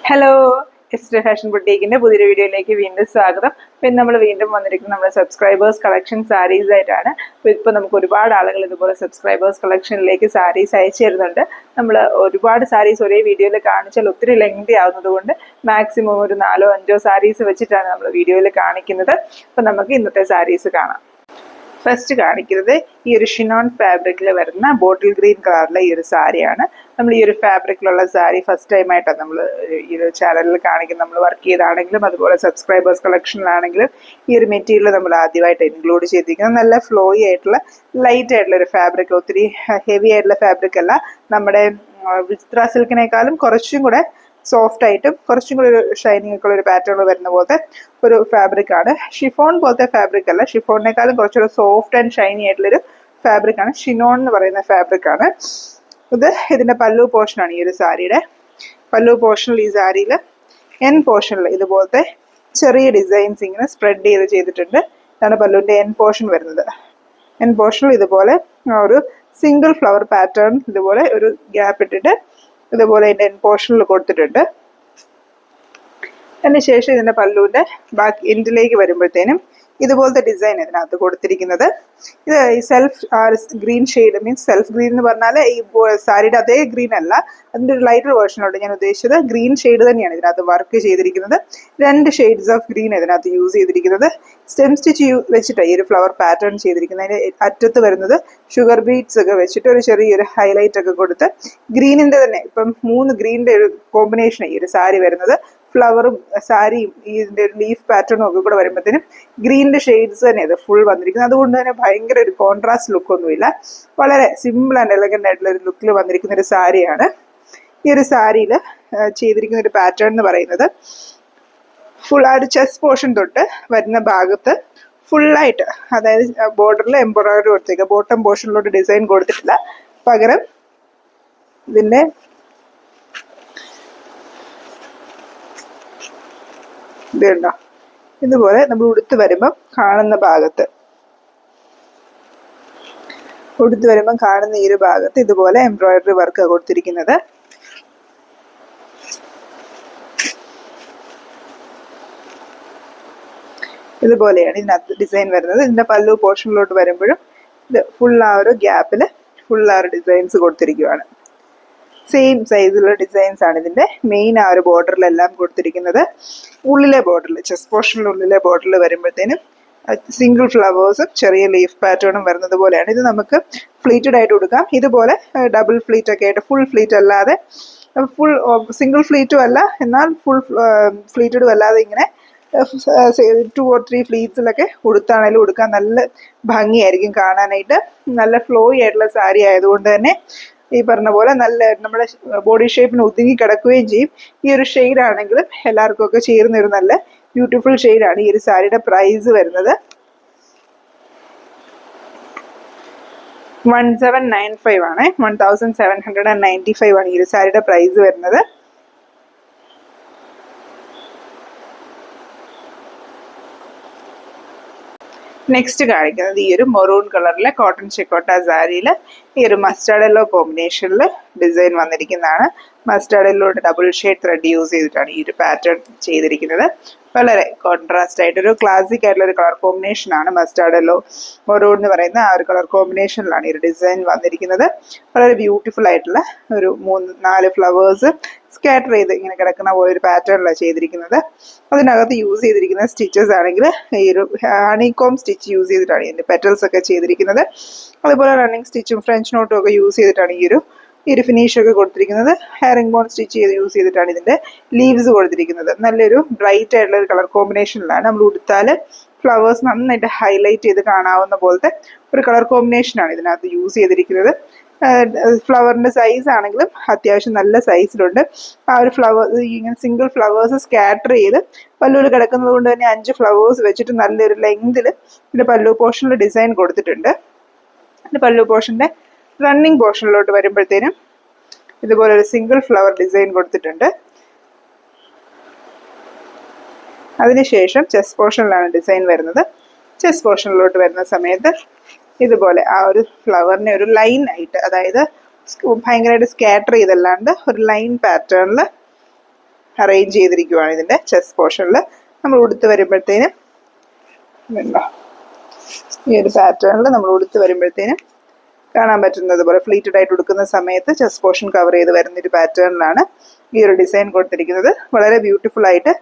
Hello, ester fashion ബുട്ടീക്കിന്റെ പുതിയൊരു വീഡിയോയിലേക്ക് വീണ്ടും സ്വാഗതം. പിന്നെ നമ്മൾ വീണ്ടും വന്നിരിക്കുന്നത് നമ്മുടെ സബ്സ്ക്രൈബേഴ്സ് കളക്ഷൻ സാരീസ് ആയിട്ടാണ്. ഇപ്പോൾ നമുക്ക് ഒരുപാട് ആളുകൾ ഇതുപോലെ സബ്സ്ക്രൈബേഴ്സ് കളക്ഷനിലേക്ക് സാരീസ് അയച്ചു തരുന്നുണ്ട്. നമ്മൾ ഒരുപാട് സാരീസ് ഒരേ വീഡിയോയിൽ കാണിച്ചാൽ ഒത്തിരി ലെങ്തി ആവുന്നത് കൊണ്ട് മാക്സിമം ഒരു 4-5 സാരീസ് വെച്ചിട്ടാണ് നമ്മൾ വീഡിയോയിൽ കാണിക്കുന്നത്. അപ്പം നമുക്ക് ഇന്നത്തെ സാരീസ് കാണാം. ഫസ്റ്റ് കാണിക്കുന്നത് ഈ ഒരു ഷിനോൺ ഫാബ്രിക്കിൽ വരുന്ന ബോട്ടിൽ ഗ്രീൻ കളറിലെ ഈ ഒരു സാരിയാണ്. നമ്മൾ ഈ ഒരു ഫാബ്രിക്കിലുള്ള സാരി ഫസ്റ്റ് ടൈമായിട്ടാണ് നമ്മൾ ഈ ഒരു ചാനലിൽ കാണിക്കുന്നത്. നമ്മൾ വർക്ക് ചെയ്താണെങ്കിലും അതുപോലെ സബ്സ്ക്രൈബേഴ്സ് കളക്ഷനിലാണെങ്കിലും ഈ ഒരു മെറ്റീരിയൽ നമ്മൾ ആദ്യമായിട്ട് ഇൻക്ലൂഡ് ചെയ്തിരിക്കുന്നത്. നല്ല ഫ്ലോയി ആയിട്ടുള്ള ലൈറ്റ് ആയിട്ടുള്ള ഒരു ഫാബ്രിക്, ഒത്തിരി ഹെവി ആയിട്ടുള്ള ഫാബ്രിക് അല്ല. നമ്മുടെ വിചിത്ര സിൽക്കിനേക്കാളും കുറച്ചും കൂടെ സോഫ്റ്റ് ആയിട്ടും കുറച്ചും കൂടി ഒരു ഷൈനിങ് ഒക്കെ ഉള്ള ഒരു പാറ്റേൺ വരുന്ന പോലത്തെ ഒരു ഫാബ്രിക് ആണ്. ഷിഫോൺ പോലത്തെ ഫാബ്രിക് അല്ല, ഷിഫോണിനേക്കാളും കുറച്ചുകൂടെ സോഫ്റ്റ് ആൻഡ് ഷൈനി ആയിട്ടുള്ളൊരു ഫാബ്രിക് ആണ്. ഷിനോൺ എന്ന് പറയുന്ന ഫാബ്രിക് ആണ് ഇതിന്റെ പല്ലു പോർഷനാണ്. ഈ ഒരു സാരിയുടെ പല്ലു പോർഷനിൽ ഈ സാരിയിൽ എൻ പോർഷനിൽ ഇതുപോലത്തെ ചെറിയ ഡിസൈൻസ് ഇങ്ങനെ സ്പ്രെഡ് ചെയ്തിട്ടുണ്ട്. ഇതാണ് പല്ലുവിന്റെ എൻ പോർഷൻ വരുന്നത്. എൻ പോർഷനിൽ ഇതുപോലെ ഒരു സിംഗിൾ ഫ്ലവർ പാറ്റേൺ ഇതുപോലെ ഒരു ഗ്യാപ്പ് ഇട്ടിട്ട് ഇതുപോലെ ഇതിന്റെ എൻ പോർഷനിൽ കൊടുത്തിട്ടുണ്ട്. അതിനുശേഷം ഇതിന്റെ പല്ലുവിന്റെ ബാക്ക് എൻഡിലേക്ക് വരുമ്പോഴത്തേനും ഇതുപോലത്തെ ഡിസൈൻ ഇതിനകത്ത് കൊടുത്തിരിക്കുന്നത്. ഇത് ഈ self green shade, means self green എന്ന് പറഞ്ഞാൽ ഈ സാരിയുടെ അതേ ഗ്രീൻ അല്ല, അതിൻ്റെ ഒരു ലൈറ്റർ വേർഷനോട് ഞാൻ ഉദ്ദേശിച്ചത് ഗ്രീൻ ഷെയ്ഡ് തന്നെയാണ് ഇതിനകത്ത് വർക്ക് ചെയ്തിരിക്കുന്നത്. 2 ഷെയ്ഡ്സ് ഓഫ് ഗ്രീൻ ഇതിനകത്ത് യൂസ് ചെയ്തിരിക്കുന്നത്. സ്റ്റെം സ്റ്റിച്ച് വെച്ചിട്ട് ഈ ഒരു ഫ്ലവർ പാറ്റേൺ ചെയ്തിരിക്കുന്നത്. അതിന് അറ്റത്ത് വരുന്നത് ഷുഗർ ബീഡ്സ് ഒക്കെ വെച്ചിട്ട് ഒരു ചെറിയൊരു ഹൈലൈറ്റ് ഒക്കെ കൊടുത്ത് ഗ്രീനിന്റെ തന്നെ ഇപ്പം 3 ഗ്രീനിന്റെ ഒരു കോമ്പിനേഷൻ ഈ ഒരു സാരി വരുന്നത്. ഫ്ലവറും സാരിയും ഇതിന്റെ ഒരു ലീഫ് പാറ്റേണും ഒക്കെ കൂടെ വരുമ്പോഴത്തേനും ഗ്രീനിന്റെ ഷെയ്ഡ്സ് തന്നെ ഇത് ഫുൾ വന്നിരിക്കുന്നത്. അതുകൊണ്ട് തന്നെ ഭയങ്കര ഒരു കോൺട്രാസ്റ്റ് ലുക്കൊന്നുമില്ല, വളരെ സിമ്പിൾ ആൻഡ് എലഗന്റ് ആയിട്ടുള്ള ഒരു ലുക്കിൽ വന്നിരിക്കുന്ന ഒരു സാരിയാണ്. ഈ ഒരു സാരിയിൽ ചെയ്തിരിക്കുന്ന ഒരു പാറ്റേൺ എന്ന് പറയുന്നത് ഫുൾ ആ ഒരു ചെസ്റ്റ് പോർഷൻ തൊട്ട് വരുന്ന ഭാഗത്ത് ഫുള്ളായിട്ട്, അതായത് ബോർഡറിൽ എംബ്രോയിഡറി കൊടുത്തേക്കുക. ബോട്ടം പോർഷനിലോട്ട് ഡിസൈൻ കൊടുത്തിട്ടില്ല, പകരം ഇതിന്റെ ഇതുണ്ടോ ഇതുപോലെ നമ്മൾ ഉടുത്ത് വരുമ്പം കാണുന്ന ഭാഗത്ത്, ഉടുത്ത് വരുമ്പം കാണുന്ന ഈ ഒരു ഭാഗത്ത് ഇതുപോലെ എംബ്രോയിഡറി വർക്ക് കൊടുത്തിരിക്കുന്നത്. ഇതുപോലെയാണ് ഇതിനകത്ത് ഡിസൈൻ വരുന്നത്. ഇതിന്റെ പല്ലു പോർഷനിലോട്ട് വരുമ്പോഴും ഇത് ഫുൾ ആ ഒരു ഗ്യാപ്പിൽ ഫുൾ ആ ഒരു ഡിസൈൻസ് കൊടുത്തിരിക്കുകയാണ്. സെയിം സൈസിലുള്ള ഡിസൈൻസ് ആണ് ഇതിന്റെ മെയിൻ ആ ഒരു ബോർഡറിലെല്ലാം കൊടുത്തിരിക്കുന്നത്. ഉള്ളിലെ ബോർഡറിൽ, ചെസ്റ്റ് പോർഷനിൽ ഉള്ളിലെ ബോർഡറിൽ വരുമ്പോഴത്തേനും സിംഗിൾ ഫ്ലവേഴ്സും ചെറിയ ലീഫ് പാറ്റേണും വരുന്നത് പോലെയാണ്. ഇത് നമുക്ക് ഫ്ലീറ്റഡ് ആയിട്ട് കൊടുക്കാം. ഇതുപോലെ ഡബിൾ ഫ്ലീറ്റ് ഒക്കെ ആയിട്ട്, ഫുൾ ഫ്ലീറ്റ് അല്ലാതെ, ഫുൾ സിംഗിൾ ഫ്ലീറ്റും അല്ല എന്നാൽ ഫുൾ ഫ്ലീറ്റഡും അല്ലാതെ ഇങ്ങനെ 2 or 3 ഫ്ലീറ്റ്സിലൊക്കെ ഉടുത്താണേലും ഉടുക്കാൻ നല്ല ഭംഗിയായിരിക്കും കാണാനായിട്ട്. നല്ല ഫ്ലോയി ആയിട്ടുള്ള സാരി ആയതുകൊണ്ട് തന്നെ ഈ പറഞ്ഞ പോലെ നല്ല നമ്മുടെ ബോഡി ഷേപ്പിന് ഒതുങ്ങി കിടക്കുകയും ചെയ്യും. ഈ ഒരു ഷെയ്ഡ് ആണെങ്കിലും എല്ലാവർക്കും ഒക്കെ ചേരുന്ന ഒരു നല്ല ബ്യൂട്ടിഫുൾ ഷെയ്ഡാണ്. ഈ ഒരു സാരിയുടെ പ്രൈസ് വരുന്നത് 1795 ആണ്. 1795 ആണ് ഈ ഒരു സാരിയുടെ പ്രൈസ് വരുന്നത്. നെക്സ്റ്റ് കാണിക്കുന്നത് ഈ ഒരു മെറൂൺ കളറിലെ കോട്ടൺ ചെക്കോട്ട സാരിയിൽ ഈ ഒരു മസ്റ്റാർഡ് യെല്ലോ കോമ്പിനേഷനിൽ ഡിസൈൻ വന്നിരിക്കുന്നതാണ്. മസ്റ്റാർഡ് യെല്ലോയുടെ ഡബിൾ ഷെയ്ഡ് ത്രെഡ് യൂസ് ചെയ്തിട്ടാണ് ഈ ഒരു പാറ്റേൺ ചെയ്തിരിക്കുന്നത്. വളരെ കോൺട്രാസ്റ്റ് ആയിട്ടൊരു ക്ലാസിക് ആയിട്ടുള്ള ഒരു കളർ കോമ്പിനേഷനാണ് മസ്റ്റാർഡ് യെല്ലോ മെറൂൺ എന്ന് പറയുന്ന ആ ഒരു കളർ കോമ്പിനേഷനിലാണ് ഈ ഒരു ഡിസൈൻ വന്നിരിക്കുന്നത്. വളരെ ബ്യൂട്ടിഫുൾ ആയിട്ടുള്ള ഒരു 3-4 ഫ്ലവേഴ്സ് സ്കാറ്റർ ചെയ്ത് ഇങ്ങനെ കിടക്കുന്ന പോലെ ഒരു പാറ്റേണിലാണ് ചെയ്തിരിക്കുന്നത്. അതിനകത്ത് യൂസ് ചെയ്തിരിക്കുന്ന സ്റ്റിച്ചസ് ആണെങ്കിൽ ഈ ഒരു ഹണികോം സ്റ്റിച്ച് യൂസ് ചെയ്തിട്ടാണ് ഇതിന്റെ പെറ്റൽസ് ഒക്കെ ചെയ്തിരിക്കുന്നത്. അതുപോലെ റണ്ണിങ് സ്റ്റിച്ചും ഫ്രഞ്ച് നോട്ടും ഒക്കെ യൂസ് ചെയ്തിട്ടാണ് ഈ ഒരു ഫിനിഷ് ഒക്കെ കൊടുത്തിരിക്കുന്നത്. ഹെയറിംഗ് ബോൺ സ്റ്റിച്ച് ചെയ്ത് യൂസ് ചെയ്തിട്ടാണ് ഇതിന്റെ ലീവ്സ് കൊടുത്തിരിക്കുന്നത്. നല്ലൊരു ബ്രൈറ്റ് ആയിട്ടുള്ള ഒരു കളർ കോമ്പിനേഷനിലാണ്. നമ്മൾ ഉടുത്താൽ ഫ്ലവേഴ്സ് നന്നായിട്ട് ഹൈലൈറ്റ് ചെയ്ത് കാണാവുന്ന പോലത്തെ ഒരു കളർ കോമ്പിനേഷനാണ് ഇതിനകത്ത് യൂസ് ചെയ്തിരിക്കുന്നത്. ഫ്ലവറിന്റെ സൈസ് ആണെങ്കിലും അത്യാവശ്യം നല്ല സൈസിലുണ്ട്. ആ ഒരു ഫ്ലവർ ഇങ്ങനെ സിംഗിൾ ഫ്ലവേഴ്സ് സ്കാറ്റർ ചെയ്ത് പല്ലുവിൽ കിടക്കുന്നത് കൊണ്ട് തന്നെ 5 ഫ്ലവേഴ്സ് വെച്ചിട്ട് നല്ലൊരു ലെങ്തിൽ ഇതിന്റെ പല്ലു പോർഷനിൽ ഡിസൈൻ കൊടുത്തിട്ടുണ്ട്. പല്ലു പോർഷന്റെ റണ്ണിങ് പോർഷനിലോട്ട് വരുമ്പോഴത്തേനും ഇതുപോലെ ഒരു സിംഗിൾ ഫ്ലവർ ഡിസൈൻ കൊടുത്തിട്ടുണ്ട്. അതിനുശേഷം ചെസ്റ്റ് പോർഷനിലാണ് ഡിസൈൻ വരുന്നത്. ചെസ്റ്റ് പോർഷനിലോട്ട് വരുന്ന സമയത്ത് ഇതുപോലെ ആ ഒരു ഫ്ലവറിനെ ഒരു ലൈൻ ആയിട്ട്, അതായത് ഭയങ്കരമായിട്ട് സ്കാറ്റർ ചെയ്തല്ലാണ്ട് ഒരു ലൈൻ പാറ്റേണിൽ അറേഞ്ച് ചെയ്തിരിക്കുവാണ് ഇതിൻ്റെ ചെസ്റ്റ് പോർഷനിൽ. നമ്മൾ ഉടുത്ത് വരുമ്പോഴത്തേനും ഈ ഒരു പാറ്റേണിൽ നമ്മൾ ഉടുത്ത് വരുമ്പോഴത്തേനും കാണാൻ പറ്റുന്നത് പോലെ ഫ്ലീറ്റഡ് ആയിട്ട് ഉടുക്കുന്ന സമയത്ത് ചെസ്റ്റ് പോർഷൻ കവർ ചെയ്ത് വരുന്നൊരു പാറ്റേണിലാണ് ഈ ഒരു ഡിസൈൻ കൊടുത്തിരിക്കുന്നത്. വളരെ ബ്യൂട്ടിഫുൾ ആയിട്ട്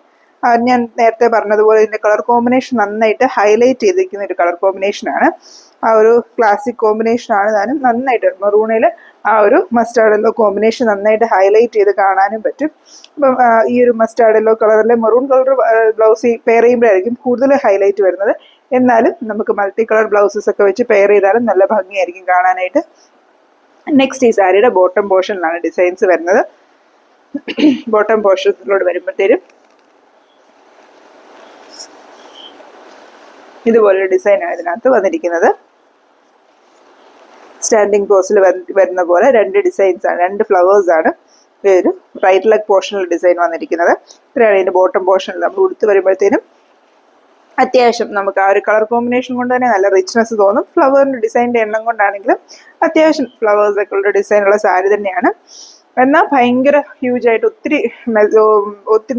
ഞാൻ നേരത്തെ പറഞ്ഞതുപോലെ ഇതിൻ്റെ കളർ കോമ്പിനേഷൻ നന്നായിട്ട് ഹൈലൈറ്റ് ചെയ്തിരിക്കുന്ന ഒരു കളർ കോമ്പിനേഷനാണ്. ആ ഒരു ക്ലാസിക് കോമ്പിനേഷനാണ് താനും നന്നായിട്ട് മെറൂണിൽ ആ ഒരു മസ്റ്റാർഡ് യെല്ലോ കോമ്പിനേഷൻ നന്നായിട്ട് ഹൈലൈറ്റ് ചെയ്ത് കാണാനും പറ്റും. അപ്പം ഈ ഒരു മസ്റ്റാർഡ് യെല്ലോ കളറിലെ മെറൂൺ കളർ ബ്ലൗസ് പെയർ ചെയ്യുമ്പോഴായിരിക്കും കൂടുതൽ ഹൈലൈറ്റ് വരുന്നത്. എന്നാലും നമുക്ക് മൾട്ടി കളർ ബ്ലൗസസ് ഒക്കെ വെച്ച് പെയർ ചെയ്താലും നല്ല ഭംഗിയായിരിക്കും കാണാനായിട്ട്. നെക്സ്റ്റ് ഈ സാരിയുടെ ബോട്ടം പോർഷനിലാണ് ഡിസൈൻസ് വരുന്നത്. ബോട്ടം പോർഷനിലോട് വരുമ്പോഴത്തേനും ഇതുപോലൊരു ഡിസൈനാണ് ഇതിനകത്ത് വന്നിരിക്കുന്നത്. സ്റ്റാൻഡിങ് പോസിൽ വരുന്ന പോലെ രണ്ട് ഡിസൈൻസ് ആണ്, രണ്ട് ഫ്ലവേഴ്സ് ആണ് ഒരു റൈറ്റ് ലെഗ് പോർഷനിൽ ഡിസൈൻ വന്നിരിക്കുന്നത്. ഇത്രയാണ് ഇതിൻ്റെ ബോട്ടം പോർഷനിൽ നമ്മൾ ഉടുത്ത് വരുമ്പോഴത്തേനും അത്യാവശ്യം നമുക്ക് ആ ഒരു കളർ കോമ്പിനേഷൻ കൊണ്ട് തന്നെ നല്ല റിച്ച്നെസ് തോന്നും. ഫ്ലവറിൻ്റെ ഡിസൈൻ്റെ എണ്ണം കൊണ്ടാണെങ്കിലും അത്യാവശ്യം ഫ്ലവേഴ്സൊക്കെ ഉള്ള ഡിസൈനുള്ള സാരി തന്നെയാണ്. എന്നാൽ ഭയങ്കര ഹ്യൂജായിട്ട് ഒത്തിരി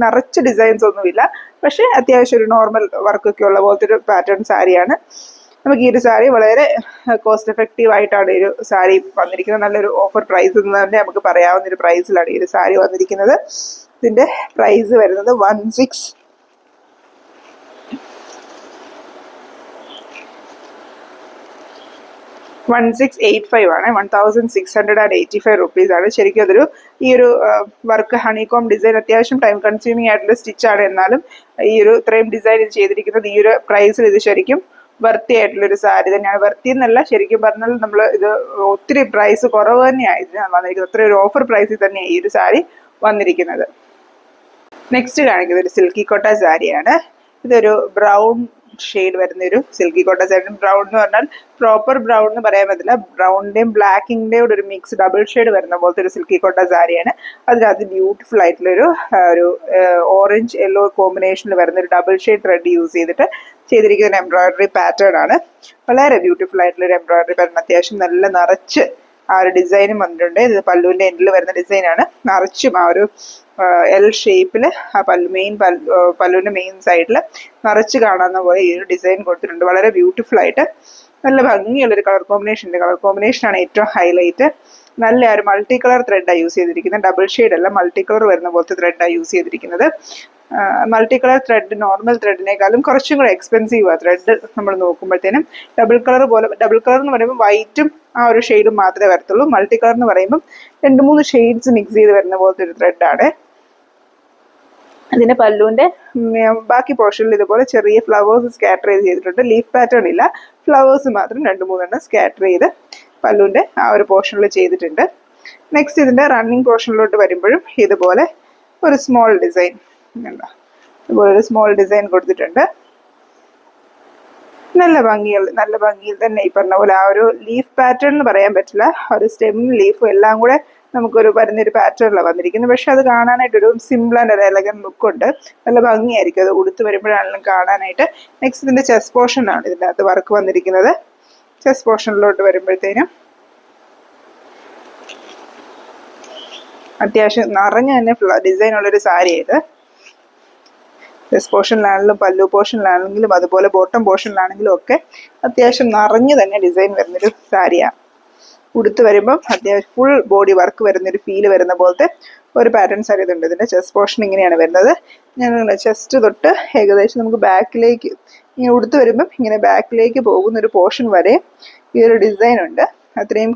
നിറച്ച് ഡിസൈൻസ് ഒന്നുമില്ല. പക്ഷേ അത്യാവശ്യം ഒരു നോർമൽ വർക്കൊക്കെ ഉള്ള പോലത്തെ ഒരു പാറ്റേൺ സാരിയാണ്. നമുക്ക് ഈ ഒരു സാരി വളരെ കോസ്റ്റ് എഫക്റ്റീവ് ആയിട്ടാണ് ഈ ഒരു സാരി വന്നിരിക്കുന്നത്. നല്ലൊരു ഓഫർ പ്രൈസ് എന്ന് തന്നെ നമുക്ക് പറയാവുന്ന ഒരു പ്രൈസിലാണ് ഈ ഒരു സാരി വന്നിരിക്കുന്നത്. ഇതിൻ്റെ പ്രൈസ് വരുന്നത് 1685 ആണ്. 1685 റുപ്പീസാണ്. ശരിക്കും അതൊരു ഈ ഒരു വർക്ക് ഹണികോം ഡിസൈൻ അത്യാവശ്യം ടൈം കൺസ്യൂമിങ് ആയിട്ടുള്ള സ്റ്റിച്ചാണ്. എന്നാലും ഈ ഒരു ഇത്രയും ഡിസൈൻ ഇത് ചെയ്തിരിക്കുന്നത് ഈ ഒരു പ്രൈസിൽ ഇത് ശരിക്കും വർത്തി ആയിട്ടുള്ളൊരു സാരി തന്നെയാണ്. വർത്തി എന്നല്ല, ശരിക്കും പറഞ്ഞാൽ നമ്മൾ ഇത് ഒത്തിരി പ്രൈസ് കുറവ് തന്നെയാണ് ഇതിന് വന്നിരിക്കുന്നത്. അത്ര ഒരു ഓഫർ പ്രൈസിൽ തന്നെയാണ് ഈ ഒരു സാരി വന്നിരിക്കുന്നത്. നെക്സ്റ്റ് കാണിക്കുന്നത് ഒരു സിൽക്കി കോട്ട സാരിയാണ്. ഇതൊരു ബ്രൗൺ ഷെയ്ഡ് വരുന്നൊരു സിൽക്കി കോട്ട സാരി. ബ്രൗൺ എന്ന് പറഞ്ഞാൽ പ്രോപ്പർ ബ്രൗൺ എന്ന് പറയാൻ പറ്റില്ല, ബ്രൗണിൻ്റെയും ബ്ലാക്കിൻ്റെയും കൂടെ ഒരു മിക്സ് ഡബിൾ ഷെയ്ഡ് വരുന്ന പോലത്തെ ഒരു സിൽക്കി കോട്ട സാരിയാണ്. അതിനകത്ത് ബ്യൂട്ടിഫുൾ ആയിട്ടുള്ളൊരു ഓറഞ്ച് യെല്ലോ കോമ്പിനേഷനിൽ വരുന്ന ഒരു ഡബിൾ ഷെയ്ഡ് ത്രെഡ് യൂസ് ചെയ്തിരിക്കുന്ന എംബ്രോയിഡറി പാറ്റേൺ ആണ്. വളരെ ബ്യൂട്ടിഫുൾ ആയിട്ടുള്ളൊരു എംബ്രോയിഡറി പാറ്റേൺ. അത്യാവശ്യം നല്ല നിറച്ച് ആ ഒരു ഡിസൈനും വന്നിട്ടുണ്ട്. ഇത് പല്ലുവിൻ്റെ എൻഡിൽ വരുന്ന ഡിസൈനാണ്. നിറച്ചും ആ ഒരു എൽ ഷേപ്പിൽ ആ പല്ലുവിൻ്റെ മെയിൻ സൈഡിൽ നിറച്ച് കാണാവുന്ന പോലെ ഈ ഒരു ഡിസൈൻ കൊടുത്തിട്ടുണ്ട്. വളരെ ബ്യൂട്ടിഫുൾ ആയിട്ട് നല്ല ഭംഗിയുള്ളൊരു കളർ കോമ്പിനേഷനാണ് ഏറ്റവും ഹൈലൈറ്റ്. നല്ല ഒരു മൾട്ടി കളർ ത്രെഡാണ് യൂസ് ചെയ്തിരിക്കുന്നത്. ഡബിൾ ഷെയ്ഡ് അല്ല, മൾട്ടി കളർ വരുന്ന പോലത്തെ ത്രെഡാണ് യൂസ് ചെയ്തിരിക്കുന്നത്. മൾട്ടി കളർ ത്രെഡ് നോർമൽ ത്രെഡിനേക്കാളും കുറച്ചും കൂടെ എക്സ്പെൻസീവാണ് ത്രെഡ് നമ്മൾ നോക്കുമ്പോഴത്തേനും. ഡബിൾ കളർ എന്ന് പറയുമ്പോൾ വൈറ്റും ആ ഒരു ഷെയ്ഡും മാത്രമേ വരത്തുള്ളൂ. മൾട്ടി കളർ എന്ന് പറയുമ്പം 2-3 ഷെയ്ഡ്സ് മിക്സ് ചെയ്ത് വരുന്ന പോലത്തെ ഒരു ത്രെഡാണ്. ഇതിൻ്റെ പല്ലുവിൻ്റെ ബാക്കി പോർഷനിൽ ഇതുപോലെ ചെറിയ ഫ്ലവേഴ്സ് സ്കാറ്റർ ചെയ്തിട്ടുണ്ട്. ലീഫ് പാറ്റേൺ ഇല്ല, ഫ്ലവേഴ്സ് മാത്രം 2-3 സ്കാറ്റർ ചെയ്ത് പല്ലുവിൻ്റെ ആ ഒരു പോർഷനിൽ ചെയ്തിട്ടുണ്ട്. നെക്സ്റ്റ് ഇതിൻ്റെ റണ്ണിങ് പോർഷനിലോട്ട് വരുമ്പോഴും ഇതുപോലെ ഒരു സ്മോൾ ഡിസൈൻ ഇതുപോലെ ഒരു സ്മോൾ ഡിസൈൻ കൊടുത്തിട്ടുണ്ട്. നല്ല ഭംഗിയിൽ തന്നെ ഈ പറഞ്ഞ പോലെ ആ ഒരു ലീഫ് പാറ്റേൺ എന്ന് പറയാൻ പറ്റില്ല, ഒരു സ്റ്റെമ്മും ലീഫും എല്ലാം കൂടെ നമുക്കൊരു വരുന്നൊരു പാറ്റേണിലാണ് വന്നിരിക്കുന്നത്. പക്ഷെ അത് കാണാനായിട്ടൊരു സിമ്പിൾ ആൻഡ് ഒരു എലഗന്റ് ലുക്കുണ്ട്. നല്ല ഭംഗിയായിരിക്കും അത് ഉടുത്ത് വരുമ്പോഴാണെങ്കിലും കാണാനായിട്ട്. നെക്സ്റ്റ് ഇതിൻ്റെ ചെസ്റ്റ് പോർഷനാണ് ഇതിൻ്റെ അകത്ത് വർക്ക് വന്നിരിക്കുന്നത്. ചെസ്റ്റ് പോർഷനിലോട്ട് വരുമ്പോഴത്തേനും അത്യാവശ്യം നിറഞ്ഞ തന്നെ ഡിസൈൻ ഉള്ളൊരു സാരിയായത്. ചെസ്റ്റ് പോർഷനിലാണെങ്കിലും പല്ലു പോർഷനിലാണെങ്കിലും അതുപോലെ ബോട്ടം പോർഷനിലാണെങ്കിലും ഒക്കെ അത്യാവശ്യം നിറഞ്ഞു തന്നെ ഡിസൈൻ വരുന്നൊരു സാരിയാണ്. ഉടുത്ത് വരുമ്പം അത്യാവശ്യം ഫുൾ ബോഡി വർക്ക് വരുന്നൊരു ഫീല് വരുന്ന പോലത്തെ ഒരു പാറ്റേൺ സാരി ഇതുണ്ട്. ഇതിൻ്റെ ചെസ്റ്റ് പോർഷൻ ഇങ്ങനെയാണ് വരുന്നത്. ചെസ്റ്റ് തൊട്ട് ഏകദേശം നമുക്ക് ബാക്കിലേക്ക് ഇങ്ങനെ ഉടുത്ത് വരുമ്പം ഇങ്ങനെ ബാക്കിലേക്ക് പോകുന്നൊരു പോർഷൻ വരെ ഈ ഒരു ഡിസൈൻ ഉണ്ട്. അത്രയും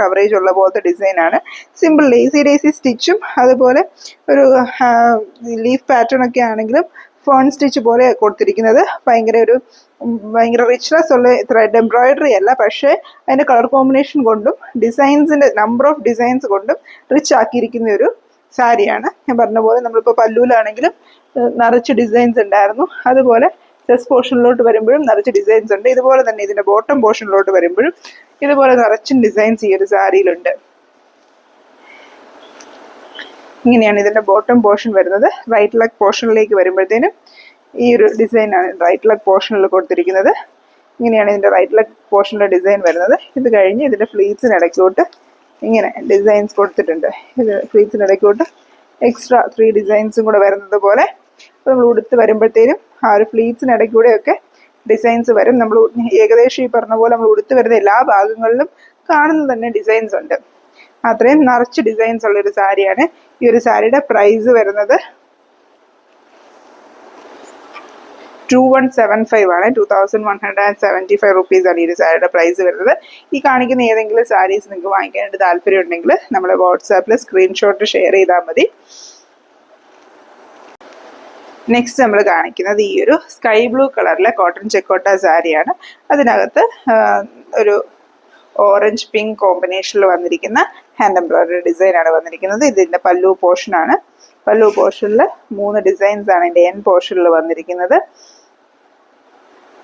കവറേജ് ഉള്ള പോലത്തെ ഡിസൈനാണ്. സിമ്പിൾ ഡേസി സ്റ്റിച്ചും അതുപോലെ ഒരു ലീഫ് പാറ്റേൺ ഒക്കെ ആണെങ്കിലും ഫോൺ സ്റ്റിച്ച് പോലെ കൊടുത്തിരിക്കുന്നത്. ഭയങ്കര റിച്ച്നെസ് ഉള്ള ത്രെഡ് എംബ്രോയിഡറി അല്ല, പക്ഷേ അതിൻ്റെ കളർ കോമ്പിനേഷൻ കൊണ്ടും ഡിസൈൻസിൻ്റെ നമ്പർ ഓഫ് ഡിസൈൻസ് കൊണ്ടും റിച്ച് ആക്കിയിരിക്കുന്ന ഒരു സാരിയാണ്. ഞാൻ പറഞ്ഞ പോലെ നമ്മളിപ്പോൾ പല്ലൂലാണെങ്കിലും നിറച്ച് ഡിസൈൻസ് ഉണ്ടായിരുന്നു, അതുപോലെ ചെസ്റ്റ് പോർഷനിലോട്ട് വരുമ്പോഴും നിറച്ച് ഡിസൈൻസ് ഉണ്ട്. ഇതുപോലെ തന്നെ ഇതിൻ്റെ ബോട്ടം പോർഷനിലോട്ട് വരുമ്പോഴും ഇതുപോലെ നിറച്ചും ഡിസൈൻസ് ഈ ഒരു സാരിയിലുണ്ട്. ഇങ്ങനെയാണ് ഇതിൻ്റെ ബോട്ടം പോർഷൻ വരുന്നത്. റൈറ്റ് ലെഗ് പോർഷനിലേക്ക് വരുമ്പോഴത്തേനും ഈ ഒരു ഡിസൈനാണ് റൈറ്റ് ലെഗ് പോർഷനിൽ കൊടുത്തിരിക്കുന്നത്. ഇങ്ങനെയാണ് ഇതിൻ്റെ റൈറ്റ് ലെഗ് പോർഷനിലെ ഡിസൈൻ വരുന്നത്. ഇത് കഴിഞ്ഞ് ഇതിൻ്റെ ഫ്ലീറ്റ്സിനിടയ്ക്കോട്ട് ഇങ്ങനെ ഡിസൈൻസ് കൊടുത്തിട്ടുണ്ട്. ഇത് ഫ്ലീറ്റ്സിനിടയ്ക്കോട്ട് എക്സ്ട്രാ 3 ഡിസൈൻസും കൂടെ വരുന്നത് പോലെ. അപ്പോൾ നമ്മൾ ഉടുത്ത് വരുമ്പോഴത്തേനും ആ ഒരു ഫ്ലീറ്റ്സിനിടയ്ക്ക് കൂടെയൊക്കെ ഡിസൈൻസ് വരും. നമ്മൾ ഏകദേശം ഈ പറഞ്ഞ പോലെ നമ്മൾ ഉടുത്ത് വരുന്ന എല്ലാ ഭാഗങ്ങളിലും കാണുന്ന തന്നെ ഡിസൈൻസ് ഉണ്ട്. അത്രയും നിറച്ച് ഡിസൈൻസ് ഉള്ളൊരു സാരിയാണ്. ഈ ഒരു സാരിയുടെ പ്രൈസ് വരുന്നത് 2175 ആണ്. 2175 റുപ്പീസാണ് ഈ ഒരു സാരിയുടെ പ്രൈസ് വരുന്നത്. ഈ കാണിക്കുന്ന ഏതെങ്കിലും സാരീസ് നിങ്ങൾക്ക് വാങ്ങിക്കാനായിട്ട് താല്പര്യം ഉണ്ടെങ്കിൽ നമ്മുടെ വാട്സാപ്പിൽ സ്ക്രീൻഷോട്ട് ഷെയർ ചെയ്താൽ മതി. നെക്സ്റ്റ് നമ്മൾ കാണിക്കുന്നത് ഈ ഒരു സ്കൈ ബ്ലൂ കളറിലെ കോട്ടൺ ചെക്കോട്ട സാരിയാണ്. അതിനകത്ത് ഒരു ഓറഞ്ച് പിങ്ക് കോമ്പിനേഷനിൽ വന്നിരിക്കുന്ന ഹാൻഡ് എംബ്രോയിഡറി ഡിസൈനാണ് വന്നിരിക്കുന്നത്. ഇതിൻ്റെ പല്ലു പോർഷനാണ്. പല്ലു പോർഷനിൽ 3 ഡിസൈൻസ് ആണ് ഇതിൻ്റെ എൻ പോർഷനിൽ വന്നിരിക്കുന്നത്.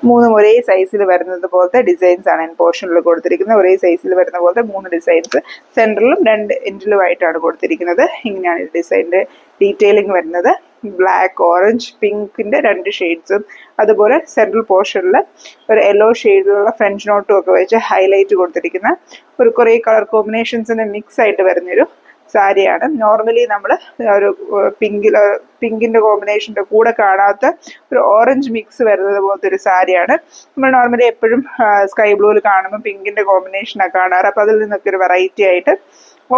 3 ഒരേ സൈസിൽ വരുന്നത് പോലത്തെ ഡിസൈൻസ് ആണ് എൻ പോർഷനിൽ കൊടുത്തിരിക്കുന്നത്. ഒരേ സൈസിൽ വരുന്ന പോലത്തെ 3 ഡിസൈൻസ് സെൻറ്ററിലും 2 എൻഡിലുമായിട്ടാണ് കൊടുത്തിരിക്കുന്നത്. ഇങ്ങനെയാണ് ഈ ഡിസൈനിൻ്റെ ഡീറ്റെയിലിംഗ് വരുന്നത്. ബ്ലാക്ക്, ഓറഞ്ച്, പിങ്കിൻ്റെ 2 ഷെയ്ഡ്സും അതുപോലെ സെൻട്രൽ പോർഷനിൽ ഒരു യെല്ലോ ഷെയ്ഡിലുള്ള ഫ്രഞ്ച് നോട്ടും ഒക്കെ വെച്ച് ഹൈലൈറ്റ് കൊടുത്തിരിക്കുന്ന ഒരു കുറേ കളർ കോമ്പിനേഷൻസിന് മിക്സ് ആയിട്ട് വരുന്നൊരു സാരിയാണ്. നോർമലി നമ്മൾ ഒരു പിങ്കിൻ്റെ കോമ്പിനേഷൻ്റെ കൂടെ കാണാത്ത ഒരു ഓറഞ്ച് മിക്സ് വരുന്നത് പോലത്തെ ഒരു സാരിയാണ്. നമ്മൾ നോർമലി എപ്പോഴും സ്കൈ ബ്ലൂവിൽ കാണുമ്പോൾ പിങ്കിൻ്റെ കോമ്പിനേഷനാണ് കാണാറ്. അപ്പോൾ അതിൽ നിന്നൊക്കെ ഒരു വെറൈറ്റി ആയിട്ട്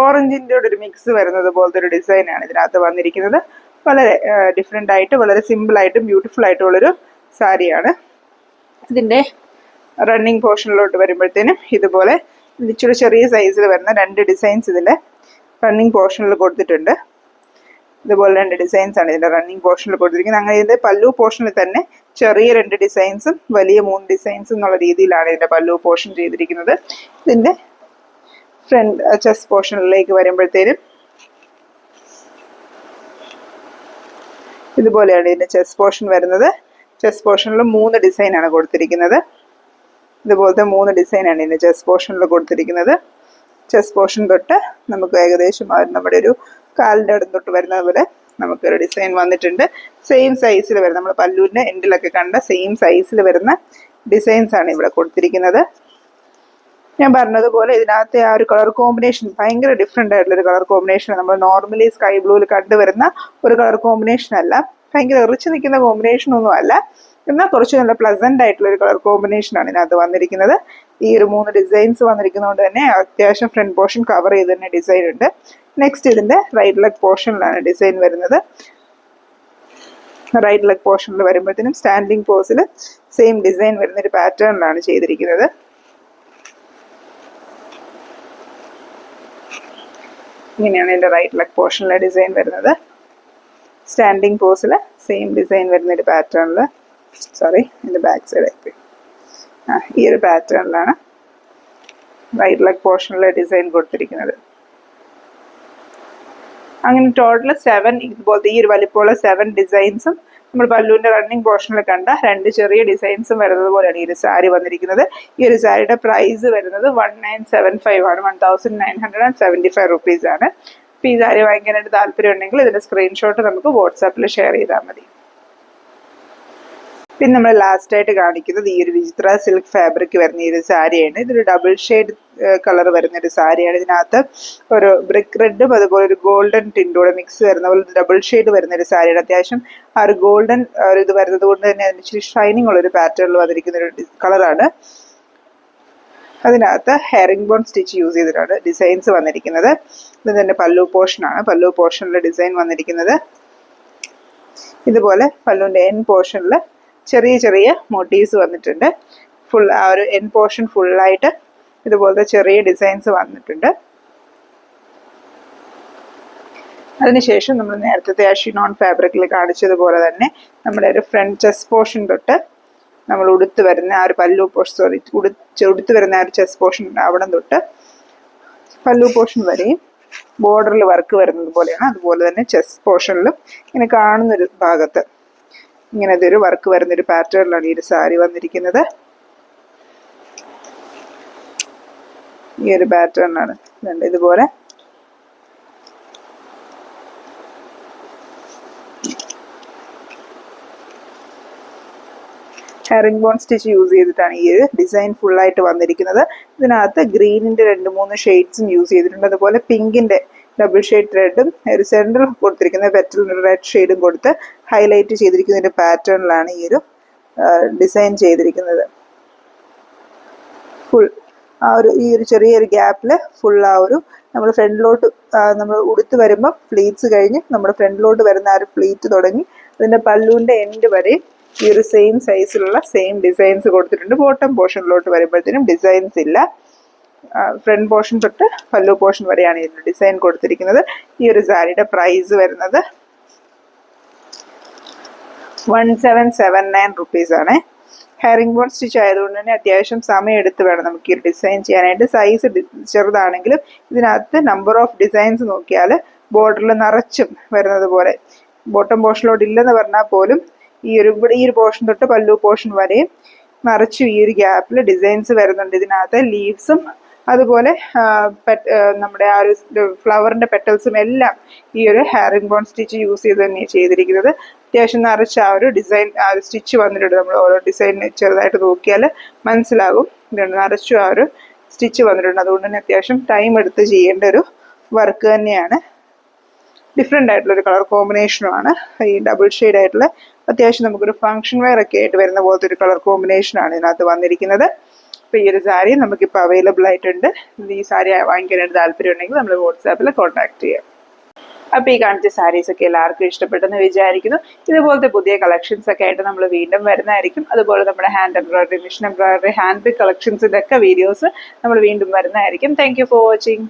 ഓറഞ്ചിൻ്റെ ഒരു മിക്സ് വരുന്നത് പോലത്തെ ഒരു ഡിസൈനാണ് ഇതിനകത്ത് വന്നിരിക്കുന്നത്. വളരെ ഡിഫറെൻ്റ് ആയിട്ട് വളരെ സിമ്പിളായിട്ടും ബ്യൂട്ടിഫുൾ ആയിട്ടുള്ളൊരു സാരിയാണ്. ഇതിൻ്റെ റണ്ണിങ് പോർഷനിലോട്ട് വരുമ്പോഴത്തേനും ഇതുപോലെ ഇച്ചിരി ചെറിയ സൈസിൽ വരുന്ന 2 ഡിസൈൻസ് ഇതിൻ്റെ റണ്ണിങ് പോർഷനിൽ കൊടുത്തിട്ടുണ്ട്. ഇതുപോലെ 2 ഡിസൈൻസ് ആണ് ഇതിൻ്റെ റണ്ണിങ് പോർഷനിൽ കൊടുത്തിരിക്കുന്നത്. അങ്ങനെ ഇതിൻ്റെ പല്ലു പോർഷനിൽ തന്നെ ചെറിയ 2 ഡിസൈൻസും വലിയ 3 ഡിസൈൻസും എന്നുള്ള രീതിയിലാണ് ഇതിൻ്റെ പല്ലു പോർഷൻ ചെയ്തിരിക്കുന്നത്. ഇതിൻ്റെ ഫ്രണ്ട് ചെസ്റ്റ് പോർഷനിലേക്ക് വരുമ്പോഴത്തേനും ഇതുപോലെയാണ് ഇതിൻ്റെ ചെസ്റ്റ് പോർഷൻ വരുന്നത്. ചെസ്റ്റ് പോർഷനിൽ 3 ഡിസൈനാണ് കൊടുത്തിരിക്കുന്നത്. ഇതുപോലത്തെ 3 ഡിസൈനാണ് ഇതിൻ്റെ ചെസ്റ്റ് പോർഷനിൽ കൊടുത്തിരിക്കുന്നത്. ചെസ്റ്റ് പോർഷൻ തൊട്ട് നമുക്ക് ഏകദേശം നമ്മുടെ ഒരു കാലിൻ്റെ അടുത്ത് തൊട്ട് വരുന്നത് പോലെ നമുക്കൊരു ഡിസൈൻ വന്നിട്ടുണ്ട്. സെയിം സൈസിൽ വരുന്ന നമ്മൾ പല്ലുവിൻ്റെ എൻഡിലൊക്കെ കണ്ട സെയിം സൈസിൽ വരുന്ന ഡിസൈൻസ് ആണ് ഇവിടെ കൊടുത്തിരിക്കുന്നത്. ഞാൻ പറഞ്ഞതുപോലെ ഇതിനകത്തെ ആ ഒരു കളർ കോമ്പിനേഷൻ ഭയങ്കര ഡിഫറെൻ്റ് ആയിട്ടുള്ളൊരു കളർ കോമ്പിനേഷൻ. നമ്മൾ നോർമലി സ്കൈ ബ്ലൂവിൽ കണ്ടുവരുന്ന ഒരു കളർ കോമ്പിനേഷൻ അല്ല. ഭയങ്കര എറിച്ച് നിൽക്കുന്ന കോമ്പിനേഷൻ ഒന്നും അല്ല. എന്നാൽ കുറച്ച് നല്ല പ്ലസൻ്റ് ആയിട്ടുള്ളൊരു കളർ കോമ്പിനേഷനാണ് ഇതിനകത്ത് വന്നിരിക്കുന്നത്. ഈ ഒരു 3 ഡിസൈൻസ് വന്നിരിക്കുന്നതുകൊണ്ട് തന്നെ അത്യാവശ്യം ഫ്രണ്ട് പോർഷൻ കവർ ചെയ്ത് തന്നെ ഡിസൈൻ ഉണ്ട്. നെക്സ്റ്റ് ഇതിൻ്റെ റൈറ്റ് ലെഗ് പോർഷനിലാണ് ഡിസൈൻ വരുന്നത്. റൈറ്റ് ലെഗ് പോർഷനിൽ വരുമ്പോഴത്തേനും സ്റ്റാൻഡിങ് പോസിൽ സെയിം ഡിസൈൻ വരുന്നൊരു പാറ്റേണിലാണ് ചെയ്തിരിക്കുന്നത്. ഇങ്ങനെയാണ് ഇതിൻ്റെ റൈറ്റ് ലെഗ് പോർഷനിലെ ഡിസൈൻ വരുന്നത്. സ്റ്റാൻഡിങ് പോസിൽ സെയിം ഡിസൈൻ വരുന്നൊരു പാറ്റേണിൽ ഇതിൻ്റെ ബാക്ക് സൈഡായിട്ട് ഈ ഒരു പാറ്റേണിലാണ് റൈറ്റ് ലെഗ് പോർഷനിലെ ഡിസൈൻ കൊടുത്തിരിക്കുന്നത്. അങ്ങനെ ടോട്ടൽ 7 ഇതുപോലത്തെ ഈ ഒരു വലിപ്പമുള്ള 7 ഡിസൈൻസും നമ്മൾ പല്ലുവിൻ്റെ റണ്ണിങ് പോർഷനിൽ കണ്ട 2 ചെറിയ ഡിസൈൻസും വരുന്നത് പോലെയാണ് ഈ ഒരു സാരി വന്നിരിക്കുന്നത്. ഈ ഒരു സാരിയുടെ പ്രൈസ് വരുന്നത് 1975 ആണ്. 1975 റുപ്പീസാണ്. അപ്പോൾ ഈ സാരി വാങ്ങിക്കാനായിട്ട് താല്പര്യം ഉണ്ടെങ്കിൽ ഇതിൻ്റെ സ്ക്രീൻഷോട്ട് നമുക്ക് വാട്സാപ്പിൽ ഷെയർ ചെയ്താൽ മതി. പിന്നെ നമ്മൾ ലാസ്റ്റ് ആയിട്ട് കാണിക്കുന്നത് ഈ ഒരു വിചിത്ര സിൽക്ക് ഫാബ്രിക് വരുന്ന ഈ ഒരു സാരിയാണ്. ഇതൊരു ഡബിൾ ഷെയ്ഡ് കളർ വരുന്നൊരു സാരിയാണ്. ഇതിനകത്ത് ഒരു ബ്രിക്ക് റെഡും അതുപോലെ ഒരു ഗോൾഡൻ ടിൻറ്റൂടെ മിക്സ് വരുന്ന പോലെ ഡബിൾ ഷെയ്ഡ് വരുന്നൊരു സാരിയാണ്. അത്യാവശ്യം ആ ഒരു ഗോൾഡൻ ഒരു ഇത് വരുന്നത് കൊണ്ട് തന്നെ അതിന് ഇച്ചിരി ഷൈനിങ് ഉള്ളൊരു പാറ്റേണിൽ വന്നിരിക്കുന്ന ഒരു കളറാണ്. അതിനകത്ത് ഹെയറിംഗ് ബോൺ സ്റ്റിച്ച് യൂസ് ചെയ്തിട്ടാണ് ഡിസൈൻസ് വന്നിരിക്കുന്നത്. ഇത് തന്നെ പല്ലു പോർഷനാണ്. പല്ലു പോർഷനിലെ ഡിസൈൻ വന്നിരിക്കുന്നത് ഇതുപോലെ. പല്ലുവിൻ്റെ എൻ പോർഷനിൽ ചെറിയ ചെറിയ മോട്ടീവ്സ് വന്നിട്ടുണ്ട്. ഫുൾ ആ ഒരു എൻ പോർഷൻ ഫുള്ളായിട്ട് ഇതുപോലത്തെ ചെറിയ ഡിസൈൻസ് വന്നിട്ടുണ്ട്. അതിനുശേഷം നമ്മൾ നേരത്തെ ആ ഷിനോൺ ഫാബ്രിക്കിൽ കാണിച്ചതുപോലെ തന്നെ നമ്മുടെ ഒരു ഫ്രണ്ട് ചെസ്റ്റ് പോർഷൻ തൊട്ട് നമ്മൾ ഉടുത്ത് വരുന്ന ആ ഒരു പല്ലു പോർഷൻ ഉടുത്ത് വരുന്ന ആ ഒരു ചെസ്റ്റ് പോർഷൻ അവിടെ തൊട്ട് പല്ലു പോർഷൻ വരെയും ബോർഡറിൽ വർക്ക് വരുന്നത് പോലെയാണ്. അതുപോലെ തന്നെ ചെസ്റ്റ് പോർഷനിലും ഇങ്ങനെ കാണുന്നൊരു ഭാഗത്ത് ഇങ്ങനത്തെ ഒരു വർക്ക് വരുന്നൊരു പാറ്റേണിലാണ് ഈ ഒരു സാരി വന്നിരിക്കുന്നത്. ഈ ഒരു പാറ്റേണിലാണ് ഇതുപോലെ ഹെയറിംഗ് ബോൺ സ്റ്റിച്ച് യൂസ് ചെയ്തിട്ടാണ് ഈ ഒരു ഡിസൈൻ ഫുള്ളായിട്ട് വന്നിരിക്കുന്നത്. ഇതിനകത്ത് ഗ്രീനിൻ്റെ 2-3 ഷെയ്ഡ്സും യൂസ് ചെയ്തിട്ടുണ്ട്. അതുപോലെ പിങ്കിൻ്റെ ഡബിൾ ഷെയ്ഡ് ത്രെഡും ഒരു സെൻട്രൽ കൊടുത്തിരിക്കുന്ന പെറ്റൽ റെഡ് ഷെയ്ഡും കൊടുത്ത് ഹൈലൈറ്റ് ചെയ്തിരിക്കുന്ന ഒരു പാറ്റേണിലാണ് ഈ ഒരു ഡിസൈൻ ചെയ്തിരിക്കുന്നത്. ഫുൾ ഈ ഒരു ചെറിയൊരു ഗ്യാപ്പിൽ ഫുൾ നമ്മൾ ഫ്രണ്ടിലോട്ട് നമ്മൾ ഉടുത്ത് വരുമ്പോൾ പ്ലീറ്റ്സ് കഴിഞ്ഞ് നമ്മുടെ ഫ്രണ്ടിലോട്ട് വരുന്ന പ്ലീറ്റ് തുടങ്ങി അതിൻ്റെ പല്ലുവിൻ്റെ എൻഡ് വരെ ഈ ഒരു സെയിം സൈസിലുള്ള സെയിം ഡിസൈൻസ് കൊടുത്തിട്ടുണ്ട്. ബോട്ടം പോർഷനിലോട്ട് വരുമ്പോഴത്തേനും ഡിസൈൻസ് ഇല്ല. ഫ്രണ്ട് പോർഷൻ തൊട്ട് പല്ലു പോർഷൻ വരെയാണ് ഇതിൻ്റെ ഡിസൈൻ കൊടുത്തിരിക്കുന്നത്. ഈ ഒരു സാരിയുടെ പ്രൈസ് വരുന്നത് 1779 റുപ്പീസാണ്. ഹെയറിംഗ് ബോൺ സ്റ്റിച്ച് ആയതുകൊണ്ട് തന്നെ അത്യാവശ്യം സമയം എടുത്ത് വേണം നമുക്ക് ഈ ഡിസൈൻ ചെയ്യാനായിട്ട്. സൈസ് ചെറുതാണെങ്കിലും ഇതിനകത്ത് നമ്പർ ഓഫ് ഡിസൈൻസ് നോക്കിയാൽ ബോർഡറിൽ നിറച്ചും വരുന്നത് പോലെ, ബോട്ടം പോർഷനിലോട്ട് ഇല്ലെന്ന് പറഞ്ഞാൽ പോലും ഈ ഒരു പോർഷൻ തൊട്ട് പല്ലു പോർഷൻ വരെയും നിറച്ചും ഈ ഒരു ഗ്യാപ്പിൽ ഡിസൈൻസ് വരുന്നുണ്ട്. ഇതിനകത്ത് ലീവ്സും അതുപോലെ നമ്മുടെ ആ ഒരു ഫ്ലവറിൻ്റെ പെറ്റൽസും എല്ലാം ഈ ഒരു ഹെയറിംഗ് ബോൺ സ്റ്റിച്ച് യൂസ് ചെയ്ത് തന്നെയാണ് ചെയ്തിരിക്കുന്നത്. അത്യാവശ്യം നിറച്ച് ആ ഒരു ഡിസൈൻ ആ ഒരു സ്റ്റിച്ച് വന്നിട്ടുണ്ട്. നമ്മൾ ഓരോ ഡിസൈൻ ചെറുതായിട്ട് നോക്കിയാൽ മനസ്സിലാകും. നിറച്ചും ആ ഒരു സ്റ്റിച്ച് വന്നിട്ടുണ്ട്. അതുകൊണ്ട് തന്നെ അത്യാവശ്യം ടൈം എടുത്ത് ചെയ്യേണ്ട ഒരു വർക്ക് തന്നെയാണ്. ഡിഫറെൻ്റ് ആയിട്ടുള്ളൊരു കളർ കോമ്പിനേഷനുമാണ്. ഈ ഡബിൾ ഷെയ്ഡ് ആയിട്ടുള്ള അത്യാവശ്യം നമുക്കൊരു ഫംഗ്ഷൻ വെയർ ഒക്കെ ആയിട്ട് വരുന്ന പോലത്തെ ഒരു കളർ കോമ്പിനേഷനാണ് ഇതിനകത്ത് വന്നിരിക്കുന്നത്. അപ്പോൾ ഈ ഒരു സാരി നമുക്കിപ്പോൾ അവൈലബിൾ ആയിട്ടുണ്ട്. ഈ സാരി വാങ്ങിക്കാനായിട്ട് താല്പര്യം ഉണ്ടെങ്കിൽ നമ്മൾ വാട്സാപ്പിൽ കോൺടാക്ട് ചെയ്യാം. അപ്പോൾ ഈ കാണിച്ച സാരീസൊക്കെ എല്ലാവർക്കും ഇഷ്ടപ്പെട്ടെന്ന് വിചാരിക്കുന്നു. ഇതുപോലത്തെ പുതിയ കളക്ഷൻസ് ഒക്കെ ആയിട്ട് നമ്മൾ വീണ്ടും വരുന്നതായിരിക്കും. അതുപോലെ നമ്മുടെ hand embroidery, machine embroidery, hand pick കളക്ഷൻസിൻ്റെ ഒക്കെ വീഡിയോസ് നമ്മൾ വീണ്ടും വരുന്നതായിരിക്കും. Thank you for watching.